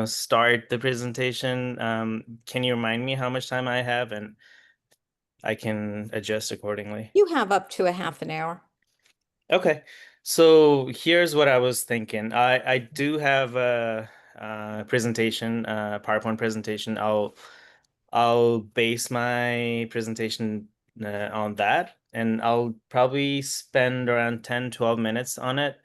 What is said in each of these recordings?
start the presentation, can you remind me how much time I have and I can adjust accordingly? You have up to a half an hour. Okay. So here's what I was thinking. I do have a, presentation, PowerPoint presentation. I'll base my presentation on that, and I'll probably spend around 10-12 minutes on it,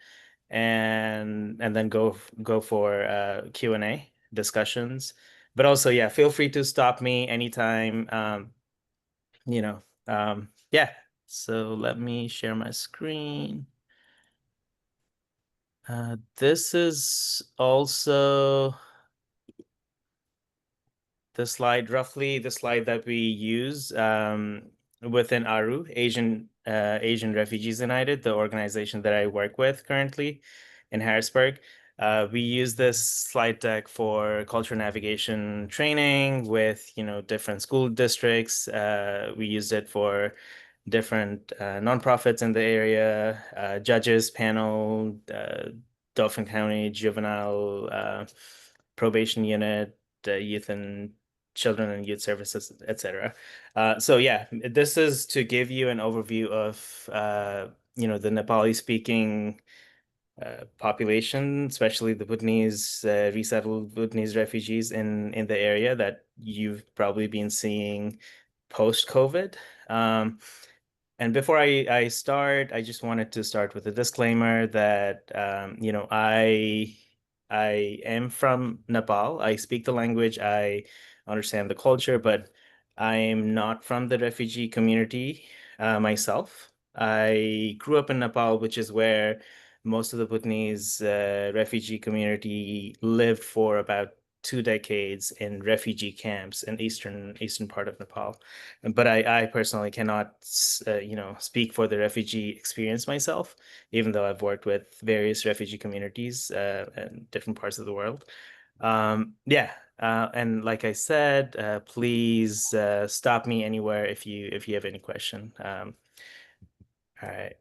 and then go for Q&A discussions. But also, yeah, feel free to stop me anytime. You know, yeah. So let me share my screen. This is also roughly the slide that we use within ARU, Asian Refugees United, the organization that I work with currently in Harrisburg. We use this slide deck for culture navigation training with, different school districts. We use it for different nonprofits in the area, judges panel, Dauphin County Juvenile Probation Unit, Youth and Children and Youth Services, etc. So yeah, this is to give you an overview of the Nepali speaking population, especially the Bhutanese resettled Bhutanese refugees in the area that you've probably been seeing post-COVID. And before I start, I just wanted to start with a disclaimer that I am from Nepal. I speak the language, I understand the culture, but I'm not from the refugee community myself. I grew up in Nepal, which is where most of the Bhutanese refugee community lived for about 2 decades in refugee camps in eastern part of Nepal. But I personally cannot, speak for the refugee experience myself, even though I've worked with various refugee communities in different parts of the world. Yeah, and like I said, please stop me anywhere if you have any question. All right.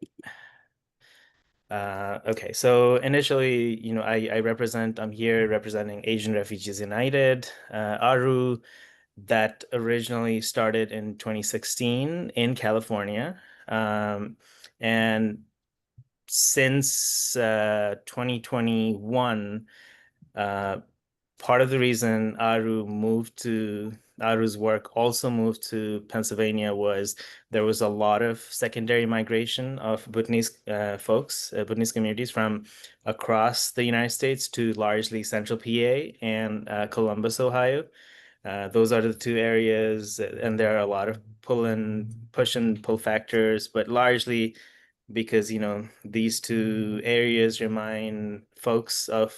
Okay, so initially, I'm here representing Asian Refugees United, ARU, that originally started in 2016 in California. And since 2021, uh, part of the reason Aru's work also moved to Pennsylvania was there was a lot of secondary migration of Bhutanese folks, Bhutanese communities from across the United States to largely Central PA and Columbus, Ohio. Those are the two areas, and there are a lot of push and pull factors, but largely because these two areas remind folks of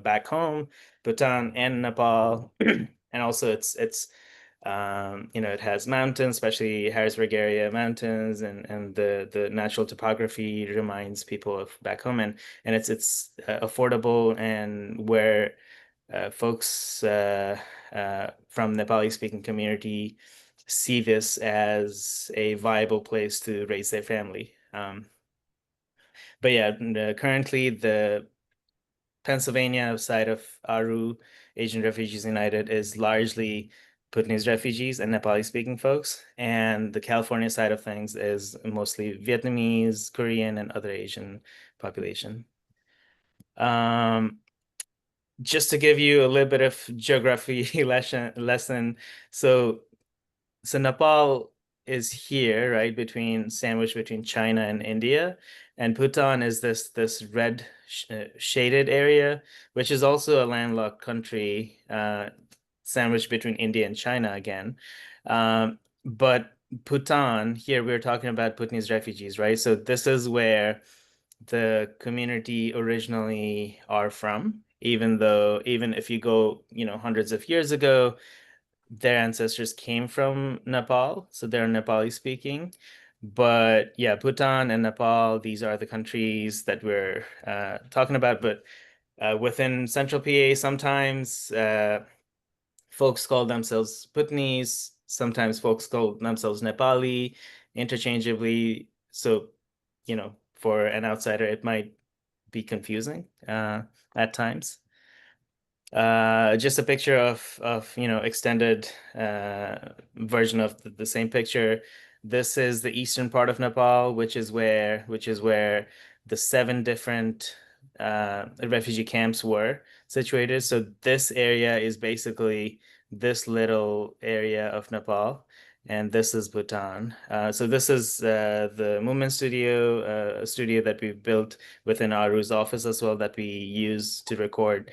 back home, Bhutan and Nepal, and also it has mountains, especially Harrisburg area mountains, and the natural topography reminds people of back home, and it's affordable, and where folks from Nepali speaking community see this as a viable place to raise their family. But yeah, currently the Pennsylvania side of ARU, Asian Refugees United, is largely Bhutanese refugees and Nepali speaking folks. And the California side of things is mostly Vietnamese, Korean, and other Asian population. Just to give you a little bit of geography lesson. So Nepal is here, right, sandwiched between China and India, and Bhutan is this red shaded area, which is also a landlocked country, sandwiched between India and China again. But Bhutan, here we're talking about Bhutanese refugees, right? So this is where the community originally are from, even if you go, hundreds of years ago, their ancestors came from Nepal, so they're Nepali speaking. But yeah, Bhutan and Nepal, these are the countries that we're talking about. But within Central PA, sometimes folks call themselves Bhutanese, sometimes folks call themselves Nepali interchangeably. So, for an outsider, it might be confusing at times. Just a picture of extended version of the same picture. This is the eastern part of Nepal, which is where the seven different refugee camps were situated. So this area is basically this little area of Nepal, and this is Bhutan. So this is the movement studio, a studio that we built within ARU's office as well, that we use to record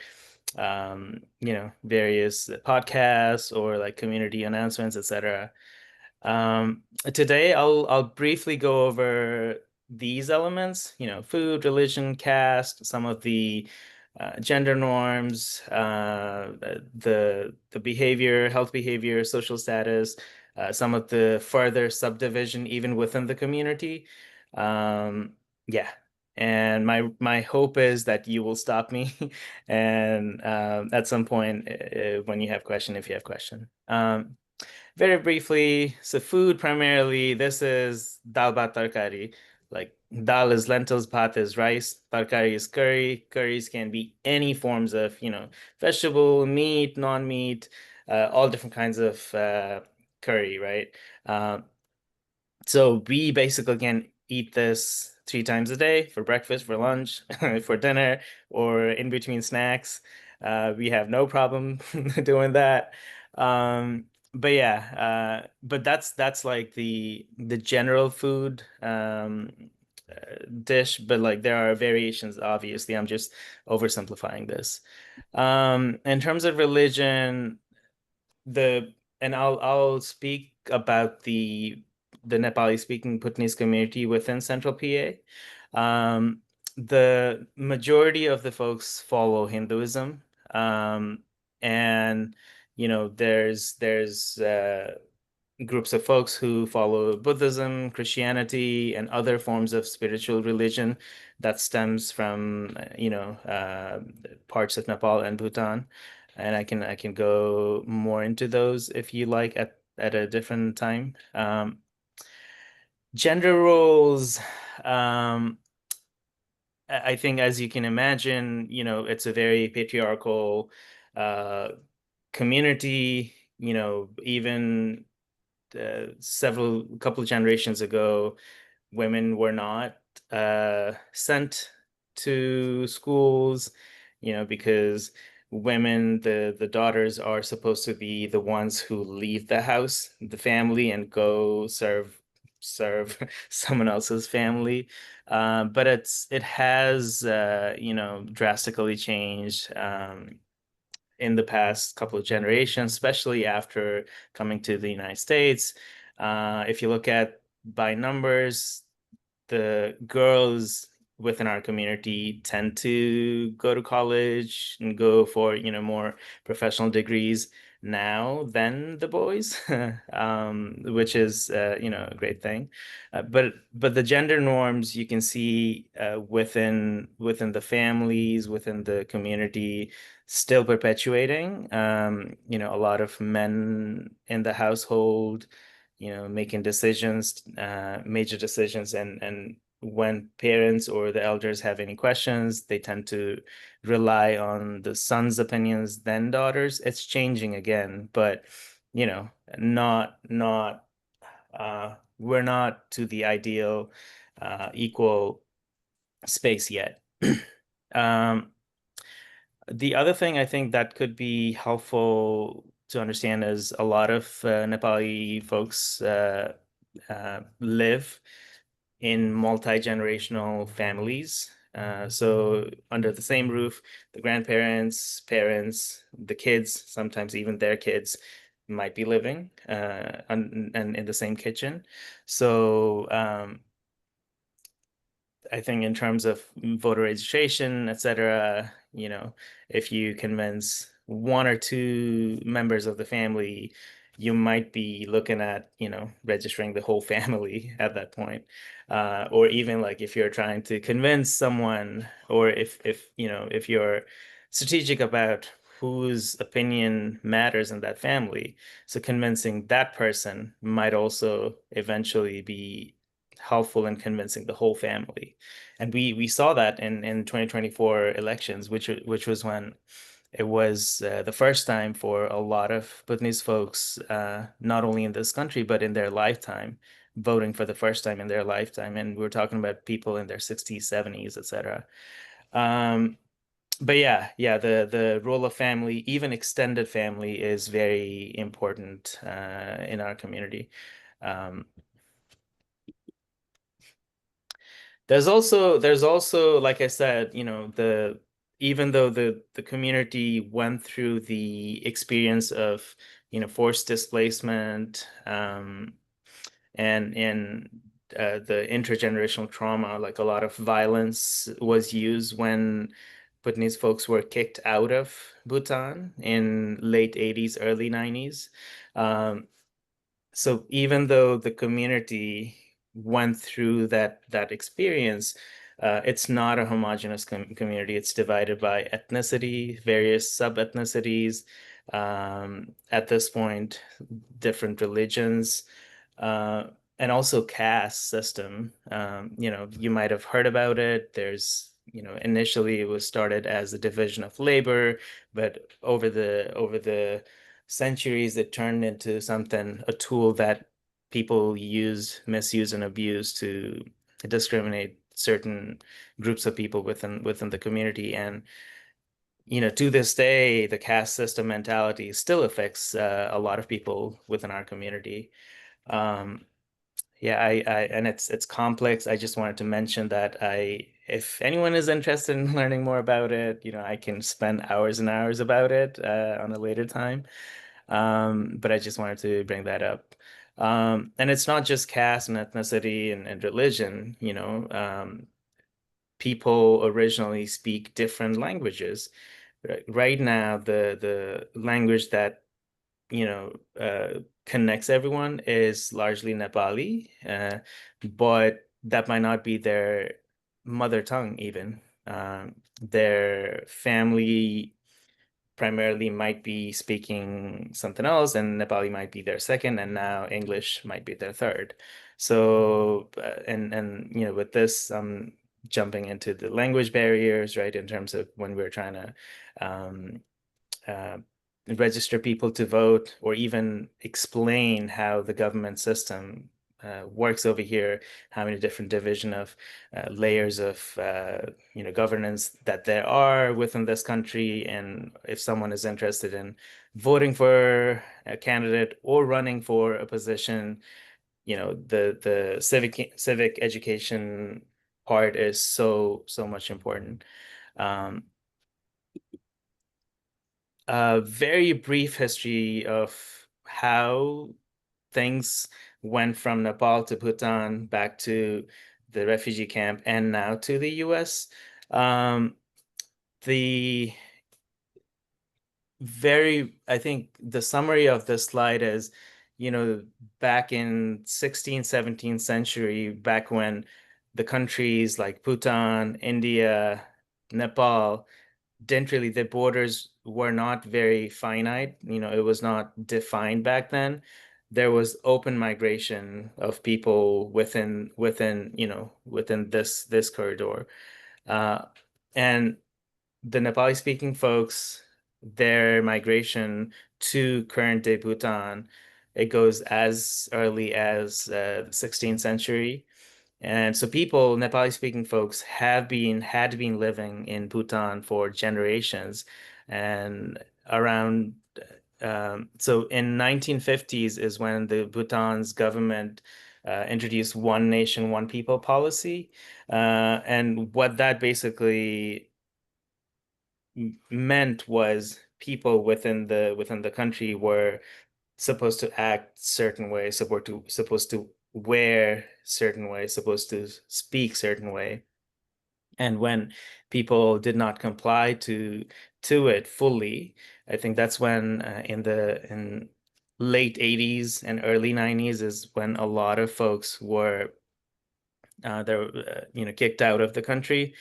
various podcasts or like community announcements, etc. Today I'll briefly go over these elements, food, religion, caste, some of the gender norms, the behavior, health behavior, social status, some of the further subdivision even within the community. Yeah. And my hope is that you will stop me and at some point when you have question, if you have question. Very briefly, so food primarily, this is dal bhat tarkari. Like dal is lentils, bhat is rice, tarkari is curry. Curries can be any forms of, vegetable, meat, non-meat, all different kinds of curry, right? Uh, so we basically can eat this 3 times a day for breakfast, for lunch, for dinner, or in between snacks. We have no problem doing that. But yeah, but that's like the general food dish, but like there are variations, obviously. I'm just oversimplifying this. In terms of religion, the and I'll speak about the Nepali speaking Bhutanese community within Central PA. The majority of the folks follow Hinduism. And there's groups of folks who follow Buddhism, Christianity, and other forms of spiritual religion that stems from parts of Nepal and Bhutan. And I can go more into those if you like at a different time. Gender roles, I think as you can imagine, it's a very patriarchal uh, community. Even several couple of generations ago, women were not sent to schools, because women, the daughters are supposed to be the ones who leave the house, the family, and go serve someone else's family. But it has drastically changed in the past couple of generations, especially after coming to the United States. If you look at by numbers, the girls within our community tend to go to college and go for, more professional degrees now than the boys, which is, a great thing. But the gender norms you can see within the families, within the community, still perpetuating. A lot of men in the household, making decisions, major decisions, and when parents or the elders have any questions, they tend to rely on the son's opinions, then daughters. It's changing again, but you know, not we're not to the ideal equal space yet. Um, the other thing I think that could be helpful to understand is a lot of Nepali folks live in multi-generational families. So under the same roof, the grandparents, parents, the kids, sometimes even their kids might be living and in the same kitchen. So I think in terms of voter registration, etc., if you convince one or two members of the family, you might be looking at, registering the whole family at that point. Or even like if you're trying to convince someone, or if you're strategic about whose opinion matters in that family, so convincing that person might also eventually be helpful in convincing the whole family. And we saw that in 2024 elections, which was when it was the first time for a lot of Bhutanese folks, not only in this country, but in their lifetime, voting for the first time in their lifetime. And we're talking about people in their 60s, 70s, etc. But yeah, the role of family, even extended family, is very important in our community. Um, there's also, like I said, the even though the community went through the experience of, forced displacement, and the intergenerational trauma, like a lot of violence was used when Bhutanese folks were kicked out of Bhutan in late 80s, early 90s. Um, so even though the community went through that experience, it's not a homogeneous community. It's divided by ethnicity, various sub-ethnicities. At this point, different religions, uh, and also caste system. You might have heard about it. Initially it was started as a division of labor, but over the centuries, it turned into something, a tool that people misuse, and abuse to discriminate certain groups of people within the community. And to this day, the caste system mentality still affects a lot of people within our community. Um, yeah, and it's complex. I just wanted to mention that if anyone is interested in learning more about it, I can spend hours and hours about it on a later time. But I just wanted to bring that up. And it's not just caste and ethnicity and religion, people originally speak different languages. Right now, the language that connects everyone is largely Nepali, but that might not be their mother tongue even. Their family primarily might be speaking something else, and Nepali might be their second, and now English might be their third. So, and with this, jumping into the language barriers, right, in terms of when we're trying to um, uh, register people to vote, or even explain how the government system works over here, how many different division of layers of governance that there are within this country. And if someone is interested in voting for a candidate or running for a position, the civic education part is so much important. Um, a very brief history of how things went from Nepal to Bhutan, back to the refugee camp, and now to the US. The I think the summary of this slide is, back in 16th, 17th century, back when the countries like Bhutan, India, Nepal, didn't really, the borders were not very finite. It was not defined back then. There was open migration of people within this corridor. Uh, and the Nepali speaking folks, their migration to current day Bhutan, it goes as early as the 16th century. And so people, Nepali speaking folks, had been living in Bhutan for generations. And around so in 1950s is when the Bhutan's government introduced one nation, one people policy. And what that basically meant was people within the country were supposed to act certain ways, supposed to wear certain ways, supposed to speak certain way. And when people did not comply to it fully, I think that's when in late 80s and early 90s is when a lot of folks were kicked out of the country.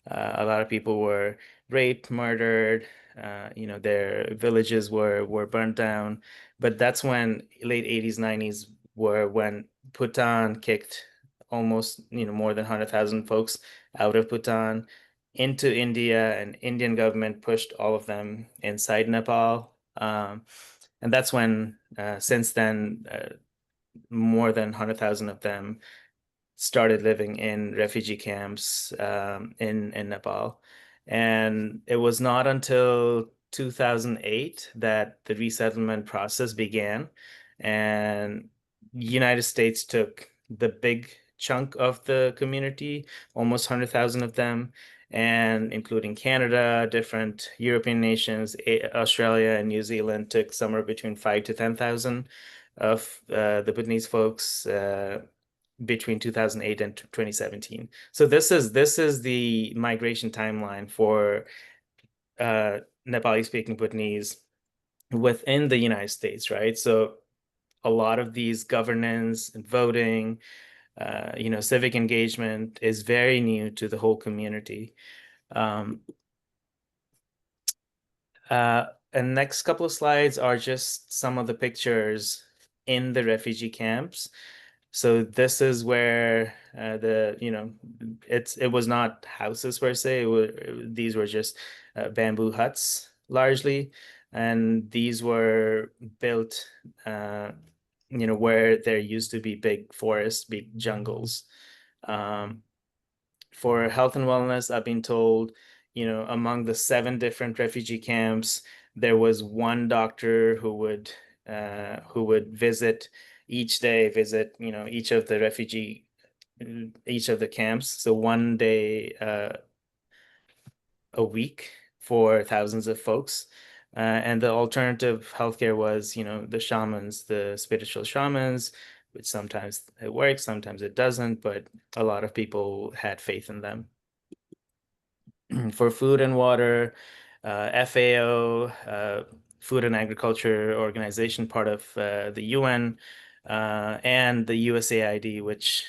A lot of people were raped, murdered. Their villages were burnt down. But that's when late 80s, 90s were when Bhutan kicked almost more than 100,000 folks out of Bhutan. into India, and Indian government pushed all of them inside Nepal. And that's when, since then, more than 100,000 of them started living in refugee camps in Nepal. And it was not until 2008 that the resettlement process began, and United States took the big chunk of the community, almost 100,000 of them, and including Canada, different European nations, Australia and New Zealand took somewhere between 5 to 10,000 of the Bhutanese folks between 2008 and 2017. So this is the migration timeline for Nepali speaking Bhutanese within the United States, right? So a lot of these governance and voting, civic engagement is very new to the whole community. Um, and next couple of slides are just some of the pictures in the refugee camps. So this is where it was not houses per se. These were just bamboo huts largely, and these were built, where there used to be big forests, big jungles. Um, for health and wellness, I've been told, among the 7 different refugee camps, there was one doctor who would visit each day, each of the camps. So one day a week for thousands of folks. And the alternative healthcare was, the shamans, the spiritual shamans, which sometimes it works, sometimes it doesn't, but a lot of people had faith in them. For food and water, FAO, Food and Agriculture Organization, part of the UN, and the USAID, which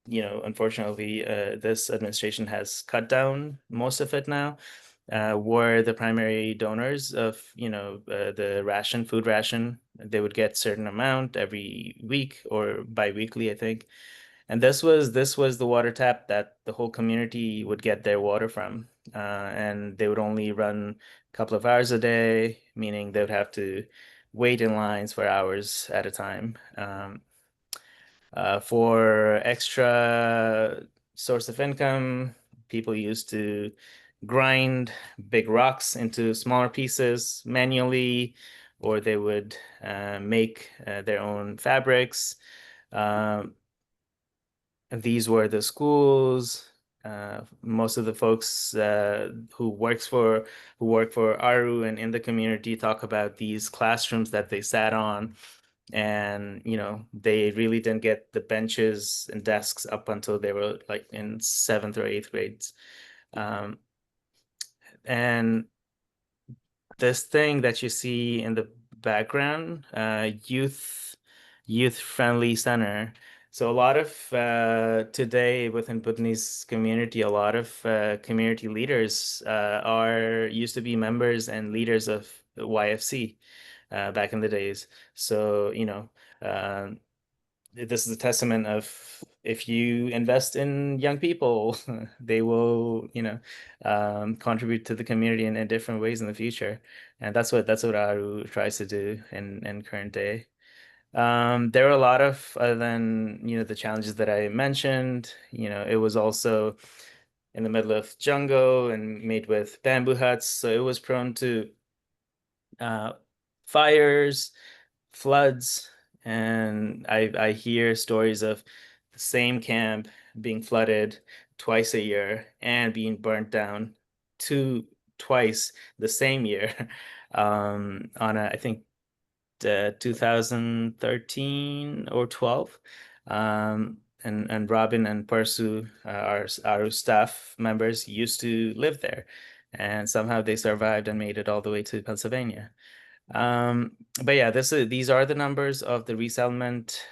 unfortunately, this administration has cut down most of it now, were the primary donors of, the food ration. They would get certain amount every week or bi-weekly, I think. And this was the water tap that the whole community would get their water from. And they would only run a couple of hours a day, meaning they would have to wait in lines for hours at a time. For extra source of income, people used to grind big rocks into smaller pieces manually, or they would make their own fabrics. These were the schools. Most of the folks who work for ARU and in the community talk about these classrooms that they sat on, and they really didn't get the benches and desks up until they were like in 7th or 8th grades. And this thing that you see in the background, youth friendly center. So a lot of today within Bhutanese community, a lot of community leaders used to be members and leaders of YFC back in the days. So this is a testament of, if you invest in young people, they will contribute to the community in different ways in the future, and that's what ARU tries to do in current day. There are a lot of, other than the challenges that I mentioned. It was also in the middle of jungle and made with bamboo huts, so it was prone to uh, fires, floods, and I hear stories of the same camp being flooded twice a year and being burnt down twice the same year. On I think 2013 or 12. And Robin and Persu, our staff members, used to live there, and somehow they survived and made it all the way to Pennsylvania. But yeah, these are the numbers of the resettlement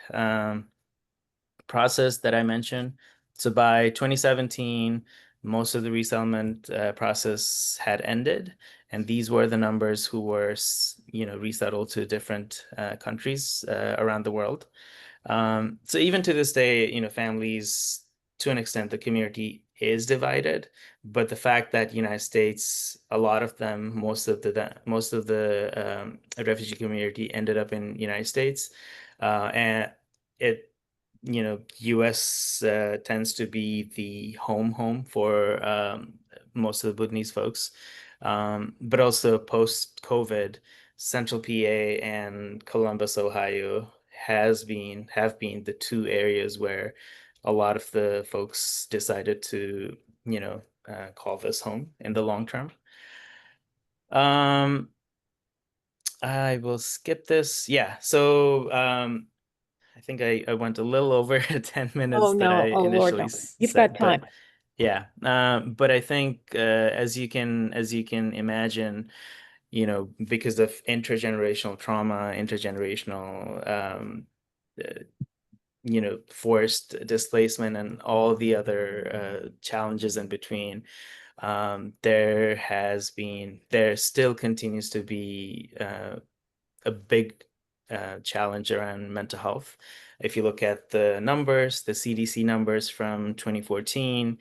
process that I mentioned. So by 2017, most of the resettlement process had ended, and these were the numbers who were, resettled to different countries around the world. So even to this day, families, to an extent, the community is divided, but the fact that United States, a lot of them, most of the refugee community ended up in United States, and it, U.S. Tends to be the home for most of the Bhutanese folks, but also post-COVID, Central PA and Columbus, Ohio have been the two areas where a lot of the folks decided to, call this home in the long term. I will skip this. Yeah. So I think I went a little over 10 Oh, minutes that I no. Oh, Lord, initially no. You've got said, but time. yeah. But I think as you can imagine, because of intergenerational trauma, intergenerational uh, forced displacement and all the other challenges in between, there still continues to be a big challenge around mental health. If you look at the numbers, the CDC numbers from 2014,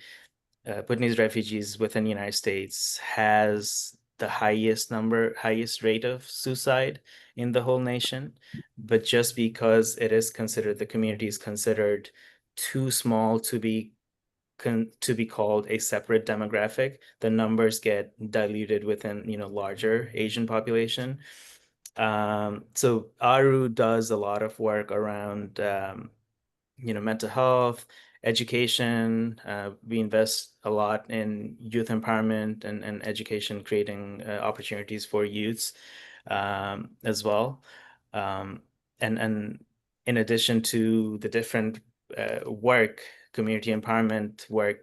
Bhutanese refugees within the United States has the highest rate of suicide in the whole nation. But just because the community is considered too small to be called a separate demographic, the numbers get diluted within, larger Asian population. So ARU does a lot of work around mental health, education. We invest a lot in youth empowerment and education, creating opportunities for youths as well. Um, and in addition to the different community empowerment work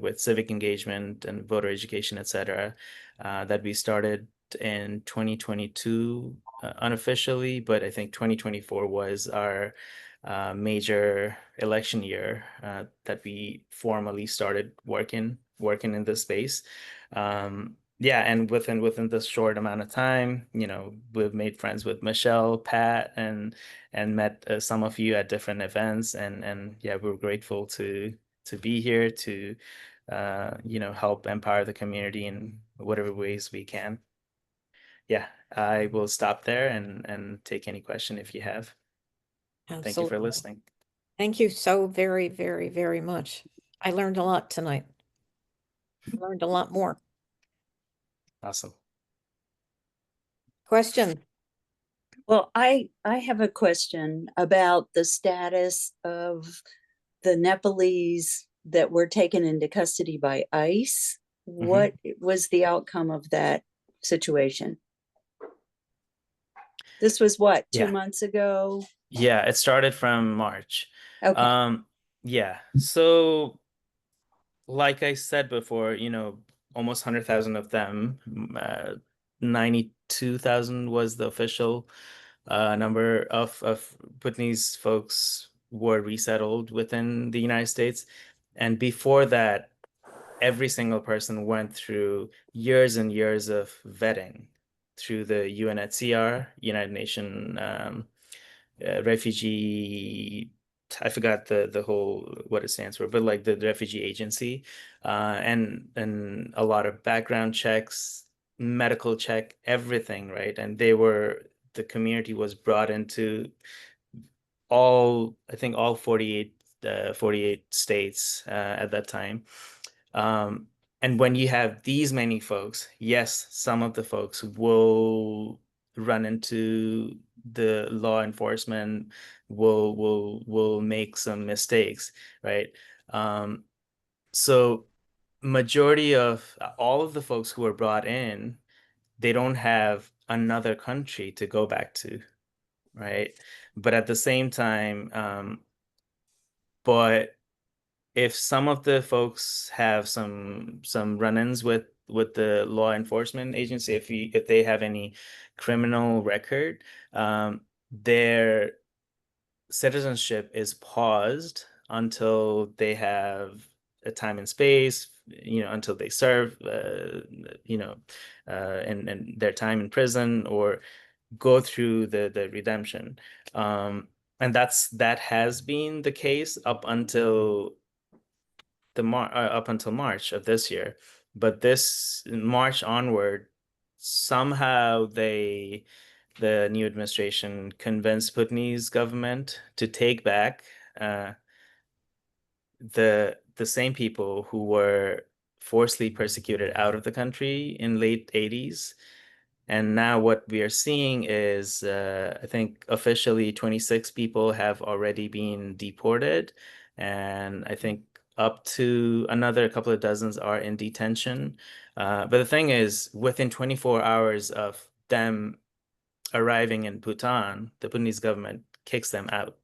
with civic engagement and voter education, etc., that we started in 2022 unofficially, but I think 2024 was our major election year that we formally started working in this space. Yeah, and within this short amount of time, we've made friends with Michelle, Pat, and met some of you at different events, and yeah, we're grateful to be here to help empower the community in whatever ways we can. Yeah, I will stop there and take any question if you have. Thank you for Absolutely. listening. Thank you so very, very, very much. I learned a lot tonight. I learned a lot more. Awesome. Question. Well, I have a question about the status of the Nepalese that were taken into custody by ICE. What was the outcome of that situation? This was what, 2 months ago? Yeah, it started from March. Okay. Yeah. So like I said before, almost 100,000 of them, 92,000 was the official number of Bhutanese folks were resettled within the United States. And before that, every single person went through years and years of vetting through the UNHCR, United Nations refugee. I forgot the whole what it stands for, but like the refugee agency, and a lot of background checks, medical check, everything, right? And the community was brought into I think all 48 states at that time. And when you have these many folks, yes, some of the folks will run into the law enforcement, will make some mistakes, right? So majority of all of the folks who are brought in, they don't have another country to go back to, right? But at the same time, but if some of the folks have some run-ins with the law enforcement agency, if they have any criminal record, their citizenship is paused until they have a time and space, until they serve, and their time in prison or go through the redemption. And that has been the case up until up until March of this year. But this March onward, somehow the new administration convinced Bhutanese government to take back the same people who were forcibly persecuted out of the country in late 80s. And now what we are seeing is, I think officially 26 people have already been deported, and I think up to another couple of dozens are in detention. But the thing is, within 24 hours of them arriving in Bhutan, the Bhutanese government kicks them out,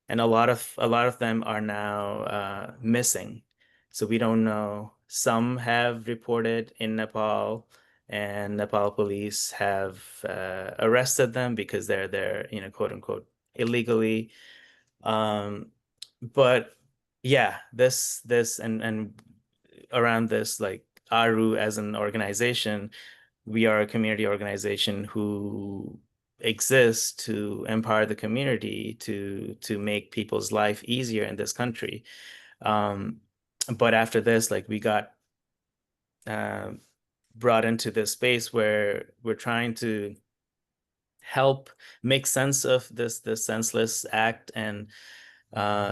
and a lot of them are now missing. So we don't know. Some have reported in Nepal, and Nepal police have arrested them because they're there, quote unquote, illegally. But yeah, this and around this, like ARU as an organization, we are a community organization who exists to empower the community to make people's life easier in this country. But after this, like we got uh, brought into this space where we're trying to help make sense of this senseless act, and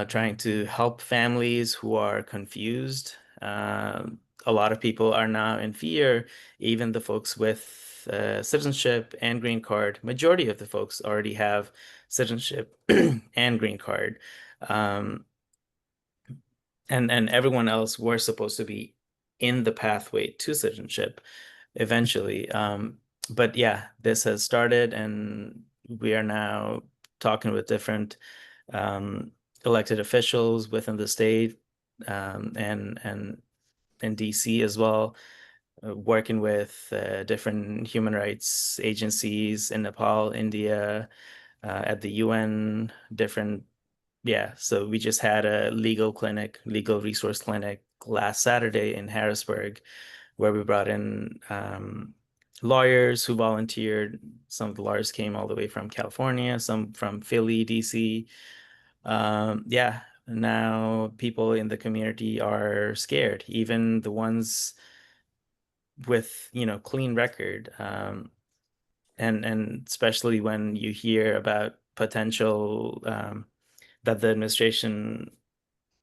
trying to help families who are confused. A lot of people are now in fear, even the folks with citizenship and green card. Majority of the folks already have citizenship and green card. And everyone else were supposed to be in the pathway to citizenship eventually. But yeah, this has started, and we are now talking with different elected officials within the state, and in DC as well, working with different human rights agencies in Nepal, India, at the UN, different. Yeah, so we just had a legal resource clinic last Saturday in Harrisburg, where we brought in lawyers who volunteered. Some of the lawyers came all the way from California, some from Philly, DC. Yeah, now people in the community are scared, even the ones with, clean record. And especially when you hear about potential that the administration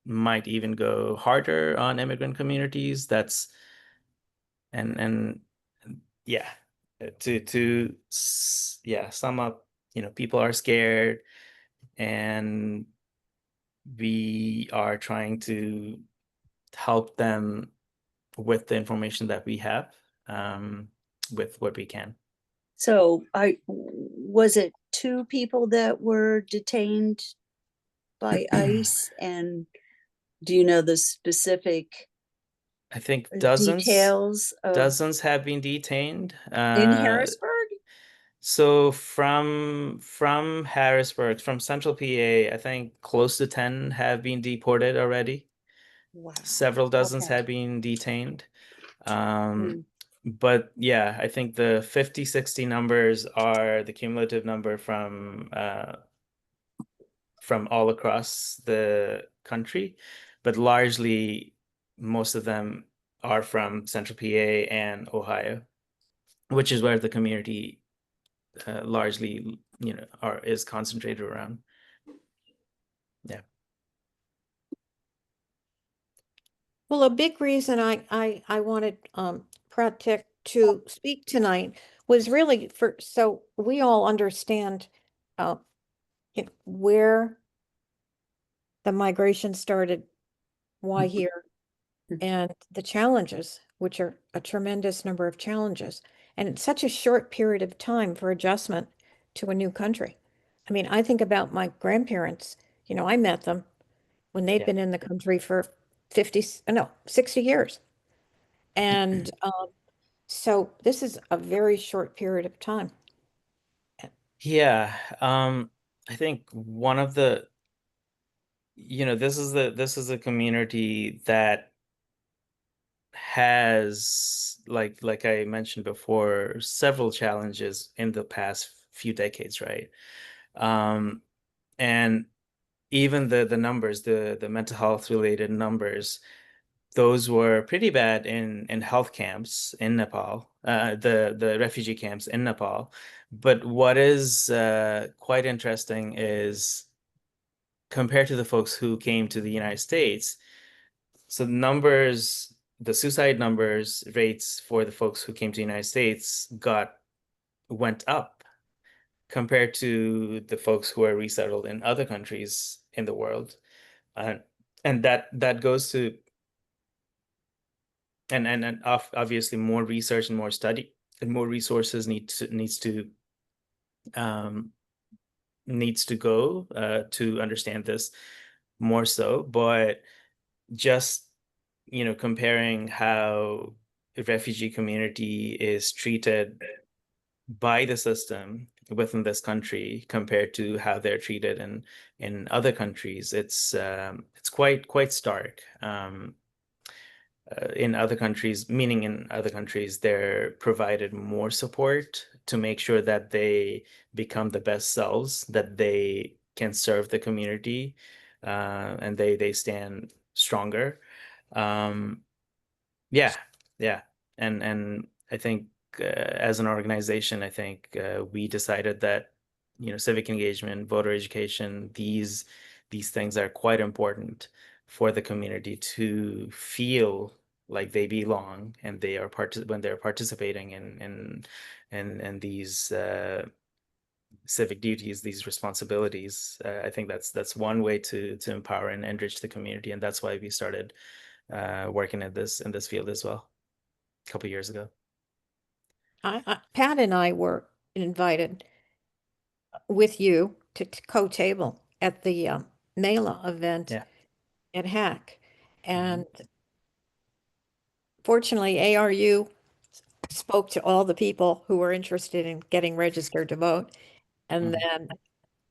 might even go harder on immigrant communities. And yeah, yeah, sum up, people are scared, and we are trying to help them with the information that we have, with what we can. So was it 2 people that were detained by ICE, and do you know the specific I think dozens details of have been detained. in Harrisburg? So from Harrisburg, from Central PA, I think close to 10 have been deported already. Wow. Several dozens Okay. have been detained. But yeah, I think the 50, 60 numbers are the cumulative number from all across the country, but largely most of them are from Central PA and Ohio, which is where the community largely, is concentrated around. Yeah. Well, a big reason I wanted Pratik to speak tonight was really so we all understand where the migration started, why here, and the challenges, which are a tremendous number of challenges. And it's such a short period of time for adjustment to a new country. I mean, I think about my grandparents. I met them when they'd been in the country for 60 years. And so this is a very short period of time. Yeah. I think one of the, this is a community that has, like I mentioned before, several challenges in the past few decades, right? And even the numbers, the mental health related numbers, those were pretty bad in health camps in Nepal, the refugee camps in Nepal. But what is quite interesting is compared to the folks who came to the United States, so numbers, the suicide numbers rates for the folks who came to the United States went up compared to the folks who are resettled in other countries in the world. And that goes to and obviously more research and more study and more resources um, needs to go to understand this more so. But just comparing how the refugee community is treated by the system within this country compared to how they're treated in other countries, it's quite stark. In other countries, meaning in other countries, they're provided more support to make sure that they become the best selves, that they can serve the community, and they stand stronger. Um, yeah, yeah, and I think as an organization, I think we decided that civic engagement, voter education, these things are quite important for the community to feel like they belong and they are when they're participating in these civic duties, these responsibilities. I think that's one way to empower and enrich the community, and that's why we started working in this field as well a couple years ago. Pat and I were invited with you to co-table at the Mela event Yeah. at Hack. And fortunately, ARU spoke to all the people who were interested in getting registered to vote. And then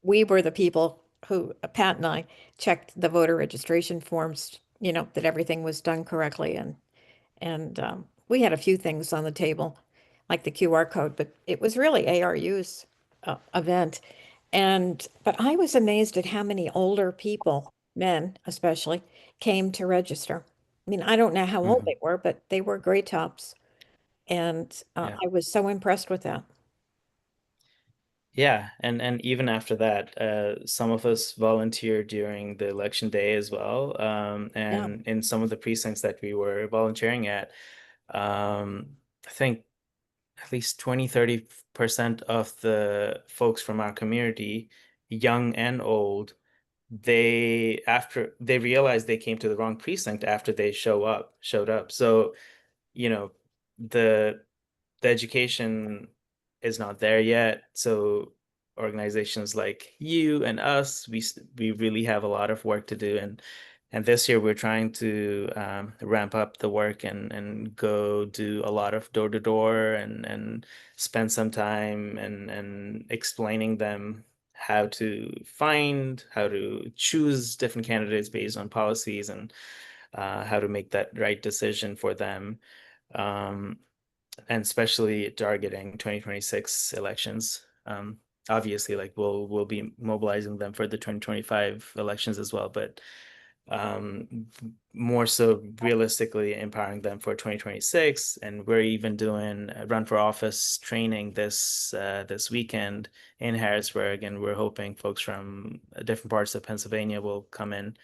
we were the people who, Pat and I, checked the voter registration forms, that everything was done correctly. And we had a few things on the table, like the QR code, but it was really ARU's event. But I was amazed at how many older people, men especially, came to register. I mean, I don't know how old Mhm. they were, but they were gray tops. And Yeah. I was so impressed with that. Yeah, and even after that, some of us volunteered during the election day as well. Yeah. And in some of the precincts that we were volunteering at, I think at least 20-30% of the folks from our community, young and old, after they realized they came to the wrong precinct after they showed up. So, you know, the the education is not there yet. So organizations like you and us, we really have a lot of work to do. And this year we're trying to ramp up the work and go do a lot of door to door and spend some time and explaining them how to choose different candidates based on policies and how to make that right decision for them. Um, and especially targeting 2026 elections. Obviously, like we'll be mobilizing them for the 2025 elections as well, but more so realistically empowering them for 2026. And we're even doing a run for office training this weekend in Harrisburg, and we're hoping folks from different parts of Pennsylvania will come in.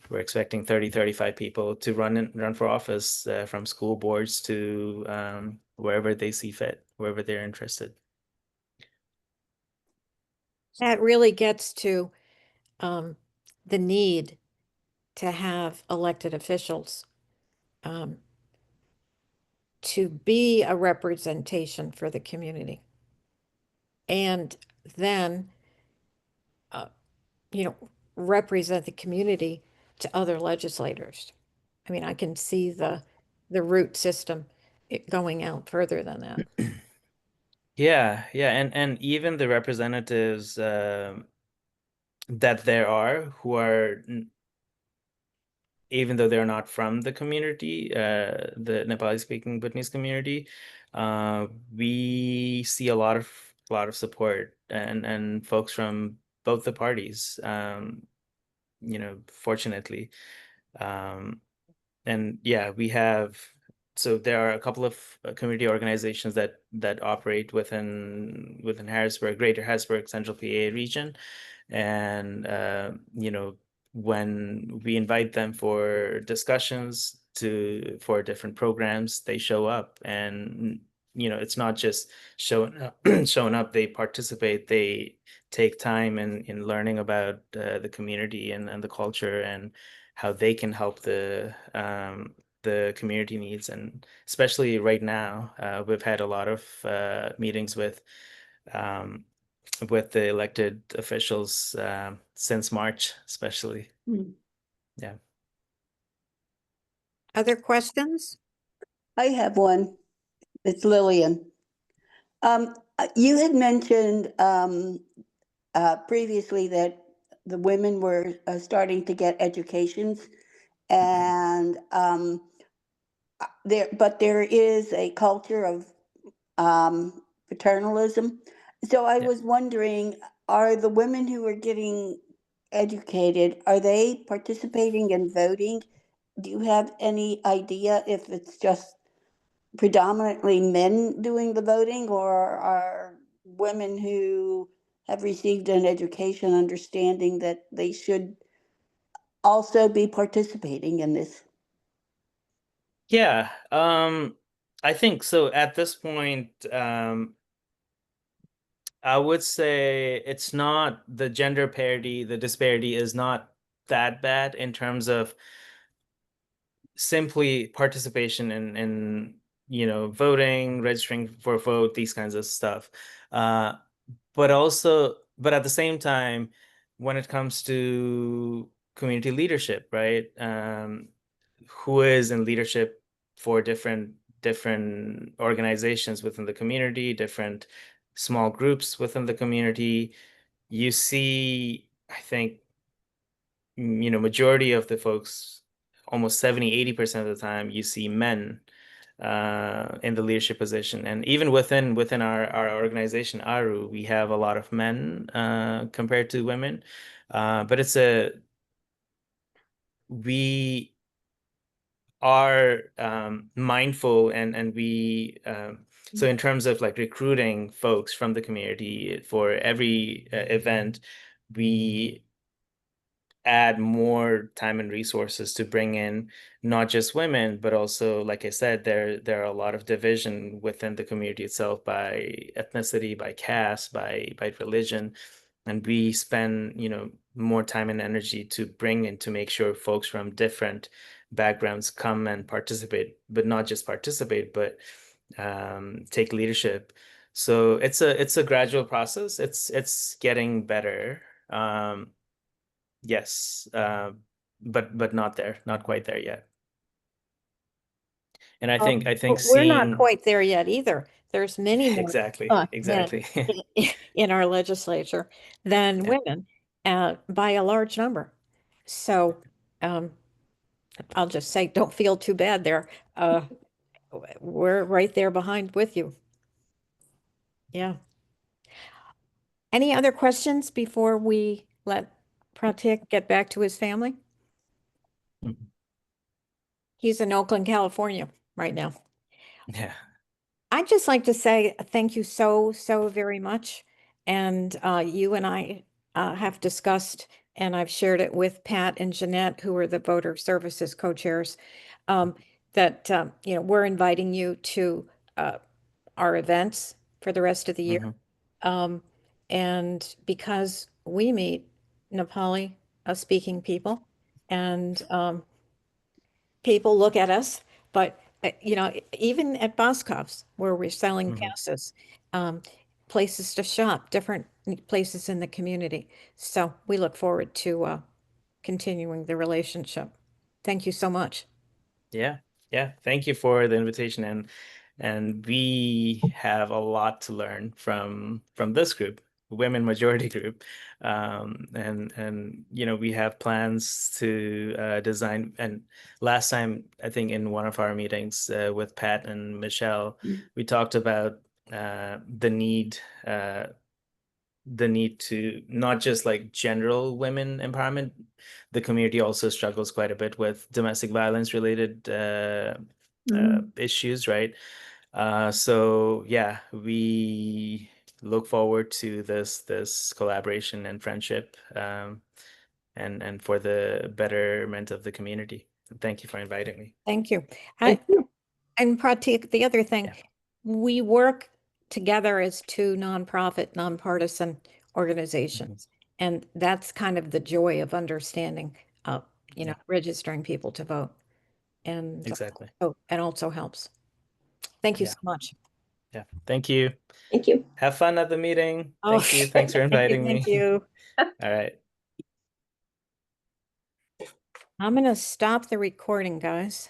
We're expecting 35 people to run for office from school boards to wherever they see fit, wherever they're interested. That really gets to the need to have elected officials um, to be a representation for the community. And then, uh, represent the community to other legislators. I mean, I can see the root system going out further than that. Yeah, yeah, and even the representatives that there are who are even though they're not from the community, the Nepali speaking Bhutanese community, we see a lot of support and folks from both the parties. fortunately. And yeah, so there are a couple of community organizations that operate within Harrisburg, Greater Harrisburg, Central PA region. And when we invite them for discussions for different programs, they show up. And it's not just showing up, showing up, they participate, they take time in learning about the community and the culture and how they can help the community needs. And especially right now, we've had a lot of meetings um, with the elected officials since March, especially. Hmm. Yeah. Other questions? I have one. It's Lillian. You had mentioned previously that the women were starting to get educations, and there is a culture of paternalism. So I Yeah. was wondering, are the women who are getting educated, are they participating in voting? Do you have any idea if it's just predominantly men doing the voting, or are women who have received an education understanding that they should also be participating in this? Yeah. I think so. At this point, I would say it's not the gender parity, the disparity is not that bad in terms of simply participation in voting, registering for a vote, these kinds of stuff. But at the same time, when it comes to community leadership, right? Who is in leadership for different organizations within the community, different small groups within the community, you see, I think, majority of the folks, almost 70-80% of the time, you see men in the leadership position. And even within our organization, ARU, we have a lot of men compared to women. But we are mindful, and we so in terms of like recruiting folks from the community for every event, we add more time and resources to bring in not just women, but also, like I said, there are a lot of division within the community itself by ethnicity, by caste, by religion. And we spend, more time and energy to bring in to make sure folks from different backgrounds come and participate, but not just participate, but take leadership. So it's a gradual process. It's getting better. Yes, but not there, not quite there yet. And I think We're not seeing quite there yet either. There's many more exactly, men exactly. in our legislature than Yeah. women, by a large number. So I'll just say, don't feel too bad there. We're right there behind with you. Yeah. Any other questions before we let Pratik get back to his family? Mhm. He's in Oakland, California right now. Yeah. I'd just like to say thank you so, so very much. And you and I have discussed, and I've shared it with Pat and Jeanette, who are the voter services co-chairs, that we're inviting you to our events for the rest of the year. Mhm. And because we meet Nepali speaking people, and people look at us, but even at Boscov's, where we're selling Mhm. passes, places to shop, different places in the community. So we look forward to continuing the relationship. Thank you so much. Yeah. Yeah. Thank you for the invitation, and we have a lot to learn from this group, women majority group. And we have plans to design. And last time, I think in one of our meetings with Pat and Michelle, we talked about the need the need to not just like general women empowerment. The community also struggles quite a bit with domestic violence related issues, right? So yeah, we look forward to this collaboration and friendship, and for the betterment of the community. Thank you for inviting me. Thank you. Thank you. And Pratik, the other thing, Yeah. we work together as two nonprofit, nonpartisan organizations. And that's kind of the joy of understanding, you know, Yeah. registering people to vote. And Exactly. and also helps. Thank you Yeah. so much. Yeah. Thank you. Thank you. Have fun at the meeting. Oh, Thank you. Thanks for inviting me. Thank you. All right. I'm going to stop the recording, guys.